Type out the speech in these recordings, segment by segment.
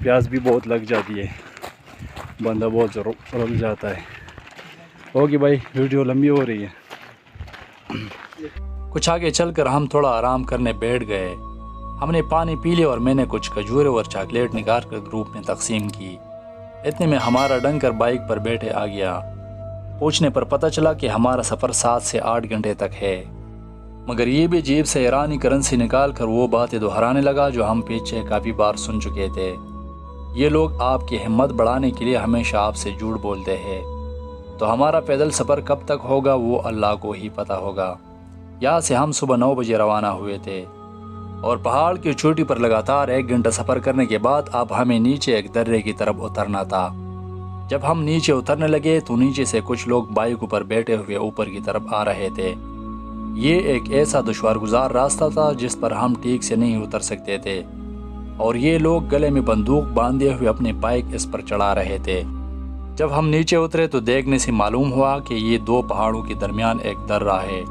پیاس بھی بہت لگ جاتی ہے، بندہ بہت رک جاتا ہے۔ ہوگی بھائی، ویڈیو لمبی ہو رہی ہے۔ کچھ آگے چل کر ہم تھوڑا آرام کرنے بیٹھ گئے۔ ہم نے پانی پی لیا اور میں نے کچھ کھجورے اور چاکلیٹ نکال کر گروپ میں تقسیم کی۔ اتنے میں ہمارا ڈنکر بائک پر بیٹھے آ گیا۔ پوچھنے پر پتہ چلا کہ ہمارا سفر 7 سے 8 گھنٹے تک ہے، مگر یہ بھی جیب سے ایرانی کرنسی نکال کر وہ باتیں دہرانے لگا جو ہم پیچھے کافی بار سن چکے تھے۔ یہ لوگ آپ کی ہمت بڑھانے کے لیے ہمیشہ آپ سے جھوٹ بولتے ہیں، تو ہمارا پیدل سفر کب تک ہوگا وہ اللہ کو ہی پتہ ہوگا۔ یہاں سے ہم صبح 9 بجے روانہ ہوئے تھے اور پہاڑ کی چوٹی پر لگاتار 1 گھنٹہ سفر کرنے کے بعد اب ہمیں نیچے ایک درے کی طرف اترنا تھا۔ جب ہم نیچے اترنے لگے تو نیچے سے کچھ لوگ بائکوں پر بیٹھے ہوئے اوپر کی طرف آ رہے تھے۔ یہ ایک ایسا دشوار گزار راستہ تھا جس پر ہم ٹھیک سے نہیں اتر سکتے تھے، اور یہ لوگ گلے میں بندوق باندھے ہوئے اپنے بائک اس پر چڑھا رہے تھے۔ جب ہم نیچے اترے تو دیکھنے سے معلوم ہوا کہ یہ 2 پہاڑوں کے درمیان ایک درہ ہے۔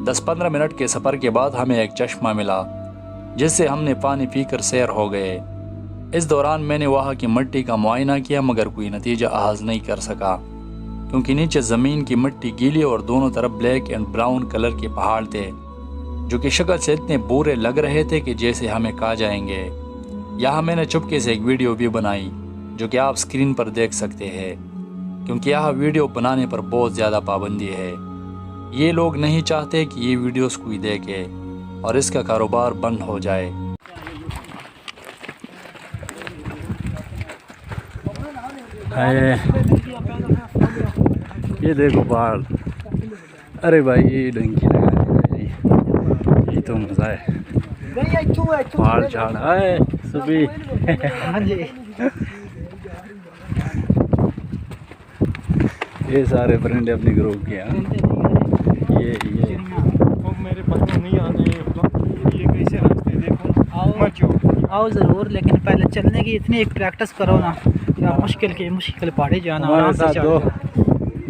10-15 منٹ کے سفر کے بعد ہمیں ایک چشمہ ملا جس سے ہم نے پانی پی کر سیر ہو گئے۔ اس دوران میں نے وہاں کی مٹی کا معائنہ کیا مگر کوئی نتیجہ اخذ نہیں کر سکا، کیونکہ نیچے زمین کی مٹی گیلی اور دونوں طرف بلیک اینڈ براؤن کلر کے پہاڑ تھے جو کہ شکل سے اتنے برے لگ رہے تھے کہ جیسے ہمیں کھا جائیں گے۔ یہاں میں نے چپکے سے ایک ویڈیو بھی بنائی جو کہ آپ سکرین پر دیکھ سکتے ہیں، کیونکہ یہاں ویڈیو بنانے پر بہت زیادہ پابندی ہے۔ یہ لوگ نہیں چاہتے کہ یہ ویڈیوز کوئی دیکھے اور اس کا کاروبار بند ہو جائے۔ یہ دیکھو پہاڑ، ارے بھائی یہ ڈنکی لگا، یہ تو مزہ ہے۔ پہاڑ چڑھ آئے صبح، یہ سارے پرندے اپنے گروپ کے ہیں۔ یہ میرے پاس نہیں آنے، یہ کیسے راستے دیکھو آؤ ضرور، لیکن پہلے چلنے کی اتنی ایک پریکٹس کرو نا، مشکل پہاڑی جانا۔ ہمارے ساتھ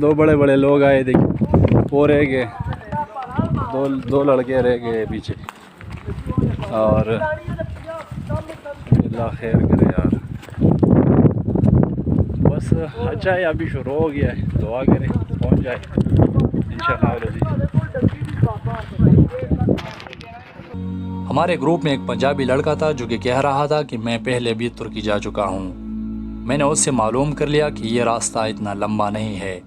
دو بڑے بڑے لوگ آئے تھے، وہ رہ گئے، دو لڑکے رہ گئے پیچھے، اور اللہ خیر کرے یار۔ بس اچھا ہے، ابھی شروع ہو گیا ہے، دعا کریں پہنچ جائے انشاءاللہ۔ ہمارے گروپ میں ایک پنجابی لڑکا تھا جو کہ کہہ رہا تھا کہ میں پہلے بھی ترکی جا چکا ہوں۔ میں نے اس سے معلوم کر لیا کہ یہ راستہ اتنا لمبا نہیں ہے،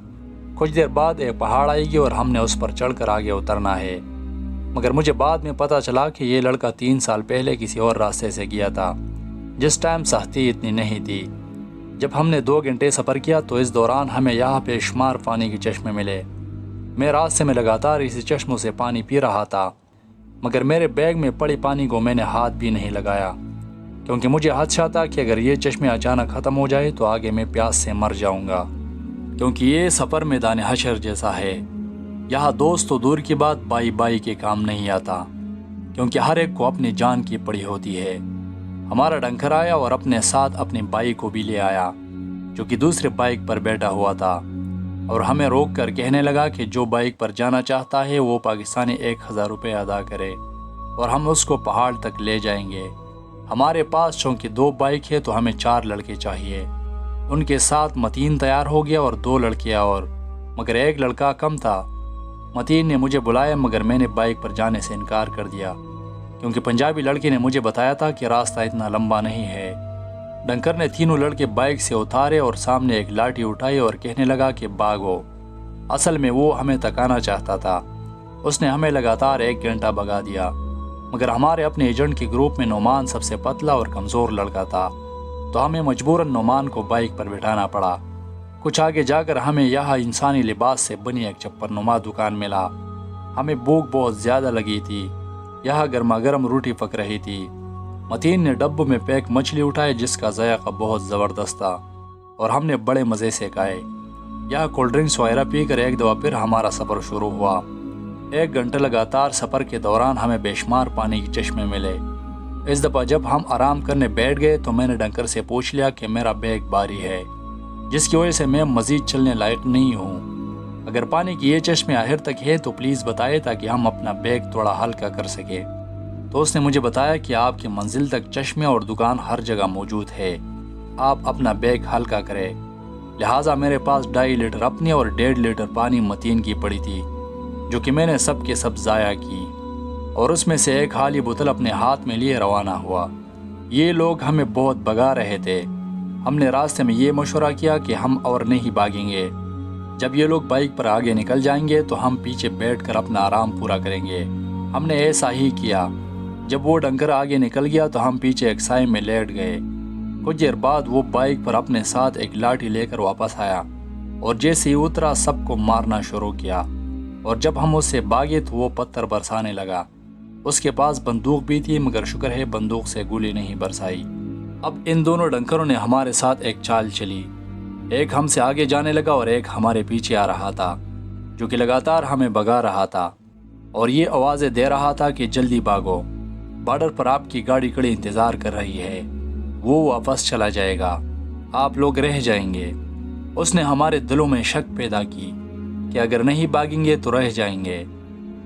کچھ دیر بعد ایک پہاڑ آئے گی اور ہم نے اس پر چڑھ کر آگے اترنا ہے۔ مگر مجھے بعد میں پتہ چلا کہ یہ لڑکا 3 سال پہلے کسی اور راستے سے گیا تھا جس ٹائم سختی اتنی نہیں تھی۔ جب ہم نے 2 گھنٹے سفر کیا تو اس دوران ہمیں یہاں بے شمار پانی کے چشمے ملے۔ میں راستے میں لگاتار اسی چشموں سے پانی پی رہا تھا، مگر میرے بیگ میں پڑے پانی کو میں نے ہاتھ بھی نہیں لگایا، کیونکہ مجھے خدشہ تھا کہ اگر یہ چشمے اچانک ختم ہو جائے تو آگے میں پیاس سے مر جاؤں گا، کیونکہ یہ سفر میدان حشر جیسا ہے۔ یہاں دوست تو دور کی بات، بائی کے کام نہیں آتا، کیونکہ ہر ایک کو اپنی جان کی پڑی ہوتی ہے۔ ہمارا ڈنکر آیا اور اپنے ساتھ اپنی بائک کو بھی لے آیا جو کہ دوسرے بائک پر بیٹھا ہوا تھا، اور ہمیں روک کر کہنے لگا کہ جو بائک پر جانا چاہتا ہے وہ پاکستانی 1000 روپے ادا کرے اور ہم اس کو پہاڑ تک لے جائیں گے۔ ہمارے پاس چونکہ 2 بائک ہے تو ہمیں 4 لڑکے چاہیے۔ ان کے ساتھ متین تیار ہو گیا اور 2 لڑکیاں اور، مگر ایک لڑکا کم تھا۔ متین نے مجھے بلایا مگر میں نے بائک پر جانے سے انکار کر دیا، کیونکہ پنجابی لڑکے نے مجھے بتایا تھا کہ راستہ اتنا لمبا نہیں ہے۔ ڈنکر نے 3 لڑکے بائک سے اتارے اور سامنے ایک لاٹھی اٹھائی اور کہنے لگا کہ بھاگو۔ اصل میں وہ ہمیں تکانا چاہتا تھا۔ اس نے ہمیں لگاتار 1 گھنٹہ بھگا دیا، مگر ہمارے اپنے ایجنٹ کے گروپ میں نعمان سب سے پتلا اور کمزور لڑکا تھا، تو ہمیں مجبوراً نعمان کو بائک پر بٹھانا پڑا۔ کچھ آگے جا کر ہمیں یہاں انسانی لباس سے بنی ایک چپر نما دکان ملا۔ ہمیں بھوک بہت زیادہ لگی تھی، یہاں گرما گرم روٹی پک رہی تھی۔ متین نے ڈبوں میں پیک مچھلی اٹھائے جس کا ذائقہ بہت زبردست تھا اور ہم نے بڑے مزے سے کھائے۔ یہاں کولڈ ڈرنکس وغیرہ پی کر ایک دفعہ پھر ہمارا سفر شروع ہوا۔ 1 گھنٹے لگاتار سفر کے دوران ہمیں بے شمار پانی کے چشمے ملے۔ اس دفعہ جب ہم آرام کرنے بیٹھ گئے تو میں نے ڈنکر سے پوچھ لیا کہ میرا بیگ بھاری ہے، جس کی وجہ سے میں مزید چلنے لائق نہیں ہوں۔ اگر پانی کی یہ چشمے آخر تک ہے تو پلیز بتائے تاکہ ہم اپنا بیگ تھوڑا ہلکا کر سکیں۔ تو اس نے مجھے بتایا کہ آپ کی منزل تک چشمے اور دکان ہر جگہ موجود ہے، آپ اپنا بیگ ہلکا کرے۔ لہٰذا میرے پاس 2.5 لیٹر اپنی اور 1.5 لیٹر پانی متین کی پڑی تھی، جو کہ میں نے سب کے سب ضائع کی، اور اس میں سے ایک خالی بوتل اپنے ہاتھ میں لیے روانہ ہوا۔ یہ لوگ ہمیں بہت بھگا رہے تھے۔ ہم نے راستے میں یہ مشورہ کیا کہ ہم اور نہیں بھاگیں گے۔ جب یہ لوگ بائک پر آگے نکل جائیں گے تو ہم پیچھے بیٹھ کر اپنا آرام پورا کریں گے۔ ہم نے ایسا ہی کیا۔ جب وہ ڈنگر آگے نکل گیا تو ہم پیچھے ایک سائے میں لیٹ گئے۔ کچھ دیر بعد وہ بائک پر اپنے ساتھ ایک لاٹھی لے کر واپس آیا، اور جیسے ہی اترا سب کو مارنا شروع کیا، اور جب ہم اس سے بھاگے تو وہ پتھر برسانے لگا۔ اس کے پاس بندوق بھی تھی، مگر شکر ہے بندوق سے گولی نہیں برسائی۔ اب ان دونوں ڈنکروں نے ہمارے ساتھ ایک چال چلی۔ ایک ہم سے آگے جانے لگا اور ایک ہمارے پیچھے آ رہا تھا، جو کہ لگاتار ہمیں بھگا رہا تھا اور یہ آوازیں دے رہا تھا کہ جلدی بھاگو، بارڈر پر آپ کی گاڑی کھڑی انتظار کر رہی ہے، وہ واپس چلا جائے گا، آپ لوگ رہ جائیں گے۔ اس نے ہمارے دلوں میں شک پیدا کی کہ اگر نہیں بھاگیں گے تو رہ جائیں گے،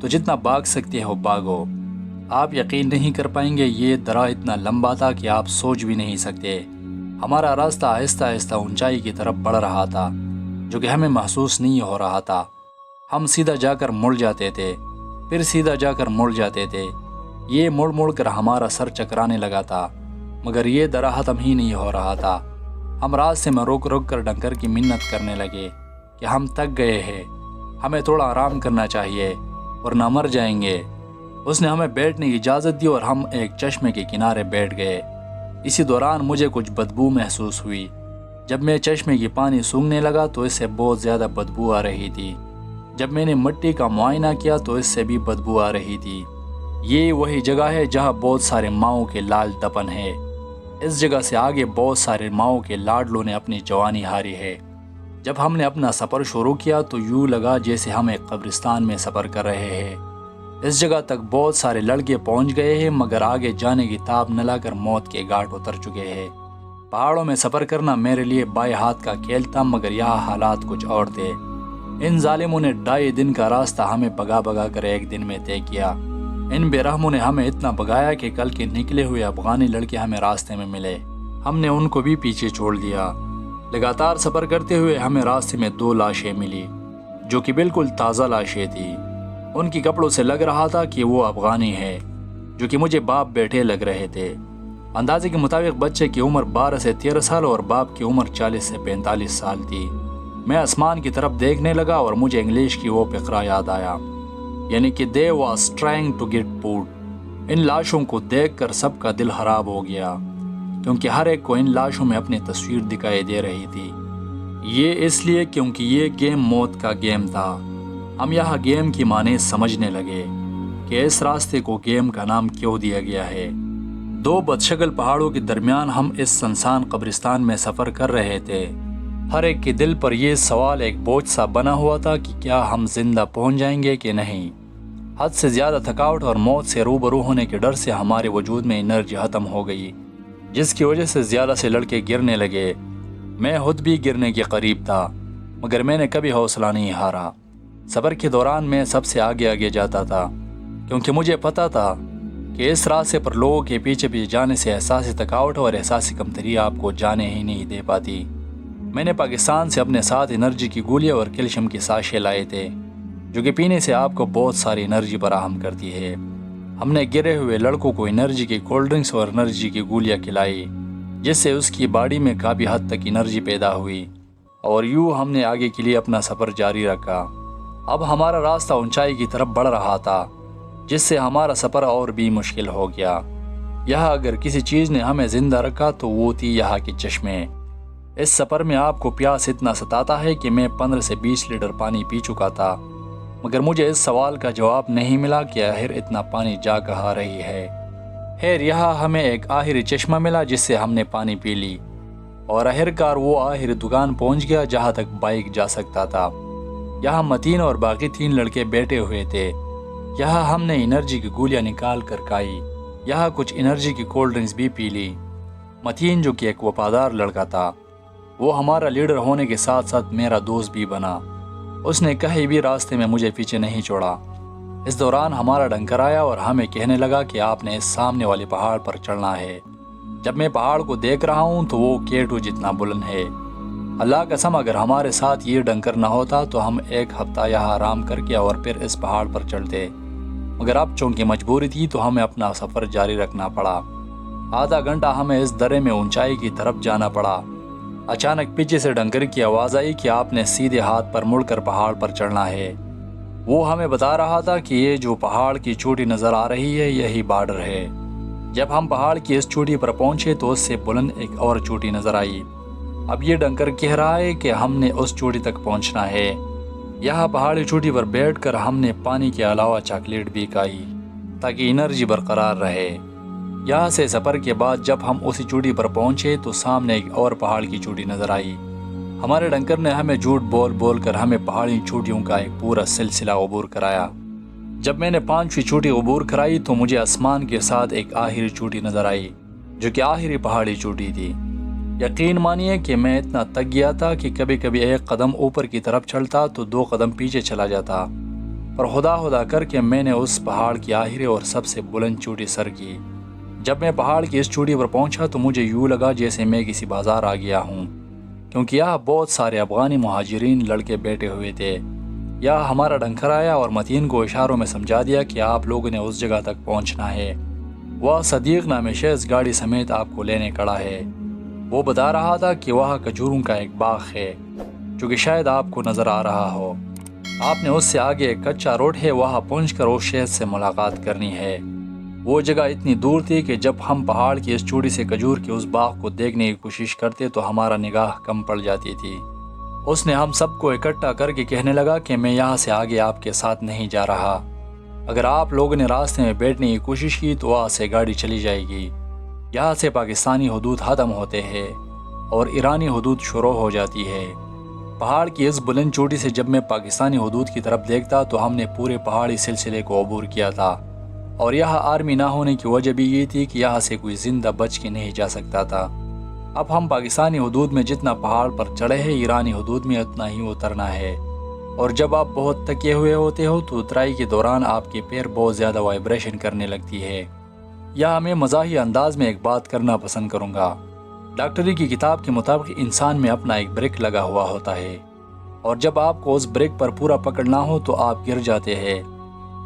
تو جتنا بھاگ سکتے ہو بھاگو۔ آپ یقین نہیں کر پائیں گے، یہ درا اتنا لمبا تھا کہ آپ سوچ بھی نہیں سکتے۔ ہمارا راستہ آہستہ آہستہ اونچائی کی طرف بڑھ رہا تھا، جو کہ ہمیں محسوس نہیں ہو رہا تھا۔ ہم سیدھا جا کر مڑ جاتے تھے، پھر سیدھا جا کر مڑ جاتے تھے۔ یہ مڑ مڑ کر ہمارا سر چکرانے لگا تھا، مگر یہ درا ختم ہی نہیں ہو رہا تھا۔ ہم راستے میں رک رک کر ڈنکر کی منت کرنے لگے کہ ہم تک گئے ہیں، ہمیں تھوڑا آرام کرنا چاہیے ورنہ مر جائیں گے۔ اس نے ہمیں بیٹھنے کی اجازت دی اور ہم ایک چشمے کے کنارے بیٹھ گئے۔ اسی دوران مجھے کچھ بدبو محسوس ہوئی۔ جب میں چشمے کی پانی سونگھنے لگا تو اس سے بہت زیادہ بدبو آ رہی تھی۔ جب میں نے مٹی کا معائنہ کیا تو اس سے بھی بدبو آ رہی تھی۔ یہ وہی جگہ ہے جہاں بہت سارے ماؤں کے لال دفن ہے۔ اس جگہ سے آگے بہت سارے ماؤں کے لاڈلوں نے اپنی جوانی ہاری ہے۔ جب ہم نے اپنا سفر شروع کیا تو یوں لگا جیسے ہم ایک قبرستان میں سفر کر رہے ہیں۔ اس جگہ تک بہت سارے لڑکے پہنچ گئے ہیں، مگر آگے جانے کی تاب نہ لا کر موت کے گھاٹ اتر چکے ہیں۔ پہاڑوں میں سفر کرنا میرے لیے بائیں ہاتھ کا کھیل تھا، مگر یہاں حالات کچھ اور تھے۔ ان ظالموں نے 2.5 دن کا راستہ ہمیں بھگا بھگا کر 1 دن میں طے کیا۔ ان بے رحموں نے ہمیں اتنا بھگایا کہ کل کے نکلے ہوئے افغانی لڑکے ہمیں راستے میں ملے، ہم نے ان کو بھی پیچھے چھوڑ دیا۔ لگاتار سفر کرتے ہوئے ہمیں راستے میں 2 لاشیں ملی، جو کہ بالکل تازہ لاشیں تھیں۔ ان کی کپڑوں سے لگ رہا تھا کہ وہ افغانی ہے، جو کہ مجھے باپ بیٹے لگ رہے تھے۔ اندازے کے مطابق بچے کی عمر 12 سے 13 سال اور باپ کی عمر 40 سے 45 سال تھی۔ میں آسمان کی طرف دیکھنے لگا اور مجھے انگلش کی وہ فقرہ یاد آیا، یعنی کہ they was trying to get food۔ ان لاشوں کو دیکھ کر سب کا دل خراب ہو گیا، کیونکہ ہر ایک کو ان لاشوں میں اپنی تصویر دکھائی دے رہی تھی۔ یہ اس لیے کیونکہ یہ گیم موت کا گیم تھا۔ ہم یہاں گیم کی معنی سمجھنے لگے کہ اس راستے کو گیم کا نام کیوں دیا گیا ہے۔ 2 بدشکل پہاڑوں کے درمیان ہم اس سنسان قبرستان میں سفر کر رہے تھے۔ ہر ایک کے دل پر یہ سوال ایک بوجھ سا بنا ہوا تھا کہ کیا ہم زندہ پہنچ جائیں گے کہ نہیں۔ حد سے زیادہ تھکاوٹ اور موت سے روبرو ہونے کے ڈر سے ہمارے وجود میں انرجی ختم ہو گئی، جس کی وجہ سے زیادہ سے لڑکے گرنے لگے۔ میں خود بھی گرنے کے قریب تھا، مگر میں نے کبھی حوصلہ نہیں ہارا۔ سفر کے دوران میں سب سے آگے جاتا تھا، کیونکہ مجھے پتا تھا کہ اس راستے پر لوگوں کے پیچھے جانے سے احساسی تھکاوٹ اور احساسی کمتری آپ کو جانے ہی نہیں دے پاتی۔ میں نے پاکستان سے اپنے ساتھ انرجی کی گولیاں اور کیلشیم کی ساشے لائے تھے، جو کہ پینے سے آپ کو بہت ساری انرجی فراہم کرتی ہے۔ ہم نے گرے ہوئے لڑکوں کو انرجی کی کولڈ ڈرنکس اور انرجی کی گولیاں کھلائی، جس سے اس کی باڈی میں کافی حد تک انرجی پیدا ہوئی، اور یوں ہم نے آگے کے لیے اپنا سفر جاری رکھا۔ اب ہمارا راستہ اونچائی کی طرف بڑھ رہا تھا، جس سے ہمارا سفر اور بھی مشکل ہو گیا۔ یہاں اگر کسی چیز نے ہمیں زندہ رکھا تو وہ تھی یہاں کے چشمے۔ اس سفر میں آپ کو پیاس اتنا ستاتا ہے کہ میں 15 سے 20 لیٹر پانی پی چکا تھا، مگر مجھے اس سوال کا جواب نہیں ملا کہ آخر اتنا پانی جا کہاں رہی ہے۔ خیر یہاں ہمیں ایک آخری چشمہ ملا جس سے ہم نے پانی پی لی، اور آخرکار وہ آخری دکان پہنچ گیا جہاں تک بائک جا سکتا تھا۔ یہاں متین اور باقی 3 لڑکے بیٹھے ہوئے تھے۔ یہاں ہم نے انرجی کی گولیاں نکال کر کھائی، یہاں کچھ انرجی کی کولڈ ڈرنکس بھی پی لی۔ متین جو کہ ایک وفادار لڑکا تھا، وہ ہمارا لیڈر ہونے کے ساتھ ساتھ میرا دوست بھی بنا۔ اس نے کہیں بھی راستے میں مجھے پیچھے نہیں چھوڑا۔ اس دوران ہمارا ڈنکر آیا اور ہمیں کہنے لگا کہ آپ نے اس سامنے والے پہاڑ پر چڑھنا ہے۔ جب میں پہاڑ کو دیکھ رہا ہوں تو وہ K2 جتنا بلند ہے۔ اللہ قسم اگر ہمارے ساتھ یہ ڈنکر نہ ہوتا تو ہم 1 ہفتہ یہاں آرام کر کے اور پھر اس پہاڑ پر چڑھتے، مگر اب چونکہ مجبوری تھی تو ہمیں اپنا سفر جاری رکھنا پڑا۔ آدھا گھنٹہ ہمیں اس درے میں اونچائی کی طرف جانا پڑا۔ اچانک پیچھے سے ڈنکر کی آواز آئی کہ آپ نے سیدھے ہاتھ پر مڑ کر پہاڑ پر چڑھنا ہے۔ وہ ہمیں بتا رہا تھا کہ یہ جو پہاڑ کی چوٹی نظر آ رہی ہے یہی بارڈر ہے۔ جب ہم پہاڑ کی اس چوٹی پر پہنچے تو اس سے بلند ایک اور چوٹی نظر آئی۔ اب یہ ڈنکر کہہ رہا ہے کہ ہم نے اس چوٹی تک پہنچنا ہے۔ یہاں پہاڑی چوٹی پر بیٹھ کر ہم نے پانی کے علاوہ چاکلیٹ بھی کھائی تاکہ انرجی برقرار رہے۔ یہاں سے سفر کے بعد جب ہم اسی چوٹی پر پہنچے تو سامنے ایک اور پہاڑ کی چوٹی نظر آئی۔ ہمارے ڈنکر نے ہمیں جھوٹ بول بول کر ہمیں پہاڑی چوٹیوں کا ایک پورا سلسلہ عبور کرایا۔ جب میں نے 5ویں چوٹی عبور کرائی تو مجھے آسمان کے ساتھ ایک آخری چوٹی نظر آئی جو کہ آخری پہاڑی چوٹی تھی۔ یقین مانیے کہ میں اتنا تک گیا تھا کہ کبھی کبھی 1 قدم اوپر کی طرف چلتا تو 2 قدم پیچھے چلا جاتا، پر خدا کر کے میں نے اس پہاڑ کی آخری اور سب سے بلند چوٹی سر کی۔ جب میں پہاڑ کی اس چوٹی پر پہنچا تو مجھے یوں لگا جیسے میں کسی بازار آ گیا ہوں، کیونکہ یہاں بہت سارے افغانی مہاجرین لڑکے بیٹھے ہوئے تھے۔ یہاں ہمارا ڈنکر آیا اور متین کو اشاروں میں سمجھا دیا کہ آپ لوگوں نے اس جگہ تک پہنچنا ہے۔ وہ صدیق نامی شخص گاڑی سمیت آپ کو لینے کھڑا ہے۔ وہ بتا رہا تھا کہ وہاں کھجوروں کا ایک باغ ہے جو کہ شاید آپ کو نظر آ رہا ہو۔ آپ نے اس سے آگے ایک کچا روڈ ہے، وہاں پہنچ کر اس شخص سے ملاقات کرنی ہے۔ وہ جگہ اتنی دور تھی کہ جب ہم پہاڑ کی اس چوٹی سے کھجور کے اس باغ کو دیکھنے کی کوشش کرتے تو ہمارا نگاہ کم پڑ جاتی تھی۔ اس نے ہم سب کو اکٹھا کر کے کہنے لگا کہ میں یہاں سے آگے آپ کے ساتھ نہیں جا رہا۔ اگر آپ لوگوں نے راستے میں بیٹھنے کی کوشش کی تو وہاں سے گاڑی چلی جائے گی۔ یہاں سے پاکستانی حدود ختم ہوتے ہیں اور ایرانی حدود شروع ہو جاتی ہے۔ پہاڑ کی اس بلند چوٹی سے جب میں پاکستانی حدود کی طرف دیکھتا تو ہم نے پورے پہاڑی سلسلے کو عبور کیا تھا، اور یہاں آرمی نہ ہونے کی وجہ بھی یہ تھی کہ یہاں سے کوئی زندہ بچ کے نہیں جا سکتا تھا۔ اب ہم پاکستانی حدود میں جتنا پہاڑ پر چڑھے ہیں ایرانی حدود میں اتنا ہی اترنا ہے، اور جب آپ بہت تکے ہوئے ہوتے ہو تو اترائی کے دوران آپ کے پیر بہت زیادہ وائبریشن کرنے لگتی ہے۔ یہاں میں مزاحی انداز میں ایک بات کرنا پسند کروں گا۔ ڈاکٹری کی کتاب کے مطابق انسان میں اپنا ایک بریک لگا ہوا ہوتا ہے، اور جب آپ کو اس بریک پر پورا پکڑنا ہو تو آپ گر جاتے ہیں۔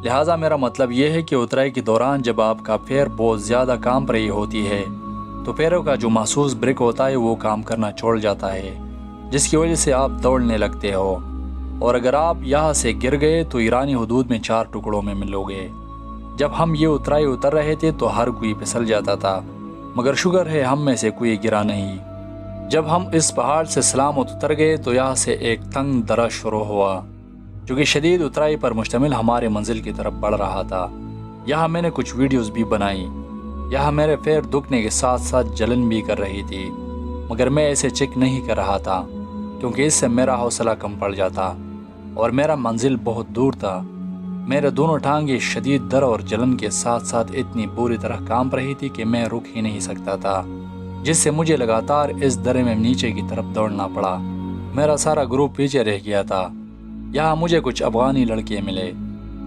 لہٰذا میرا مطلب یہ ہے کہ اترائی کے دوران جب آپ کا پیر بہت زیادہ کام رہی ہوتی ہے تو پیروں کا جو محسوس بریک ہوتا ہے وہ کام کرنا چھوڑ جاتا ہے، جس کی وجہ سے آپ دوڑنے لگتے ہو، اور اگر آپ یہاں سے گر گئے تو ایرانی حدود میں 4 ٹکڑوں میں ملو گے۔ جب ہم یہ اترائی اتر رہے تھے تو ہر کوئی پھسل جاتا تھا، مگر شکر ہے ہم میں سے کوئی گرا نہیں۔ جب ہم اس پہاڑ سے سلامت اتر گئے تو یہاں سے ایک تنگ درہ شروع ہوا جو کہ شدید اترائی پر مشتمل ہمارے منزل کی طرف بڑھ رہا تھا۔ یہاں میں نے کچھ ویڈیوز بھی بنائی۔ یہاں میرے پیر دکھنے کے ساتھ ساتھ جلن بھی کر رہی تھی، مگر میں اسے چیک نہیں کر رہا تھا کیونکہ اس سے میرا حوصلہ کم پڑ جاتا اور میرا منزل بہت دور تھا۔ میرے دونوں ٹانگیں شدید درد اور جلن کے ساتھ ساتھ اتنی بری طرح کانپ رہی تھی کہ میں رک ہی نہیں سکتا تھا، جس سے مجھے لگاتار اس درے میں نیچے کی طرف دوڑنا پڑا۔ میرا سارا گروپ پیچھے رہ گیا تھا۔ یہاں مجھے کچھ افغانی لڑکے ملے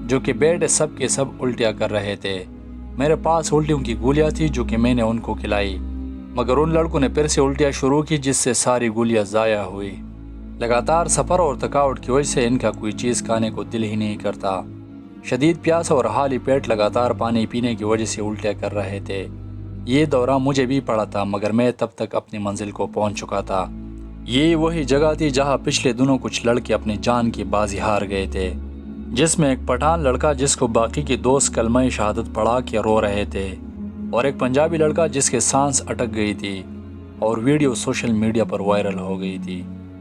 جو کہ بیٹھے سب کے سب الٹیاں کر رہے تھے۔ میرے پاس الٹیوں کی گولیاں تھیں جو کہ میں نے ان کو کھلائی، مگر ان لڑکوں نے پھر سے الٹیاں شروع کی جس سے ساری گولیاں ضائع ہوئی۔ لگاتار سفر اور تھکاوٹ کی وجہ سے ان کا کوئی چیز کھانے کو دل ہی نہیں کرتا۔ شدید پیاس اور خالی پیٹ لگاتار پانی پینے کی وجہ سے الٹیاں کر رہے تھے۔ یہ دورہ مجھے بھی پڑا تھا، مگر میں تب تک اپنی منزل کو پہنچ چکا تھا۔ یہ وہی جگہ تھی جہاں پچھلے دنوں کچھ لڑکے اپنی جان کی بازی ہار گئے تھے، جس میں ایک پٹھان لڑکا جس کو باقی کے دوست کلمہ شہادت پڑھا کے رو رہے تھے، اور ایک پنجابی لڑکا جس کے سانس اٹک گئی تھی، اور ویڈیو سوشل میڈیا پر وائرل ہو گئی تھی۔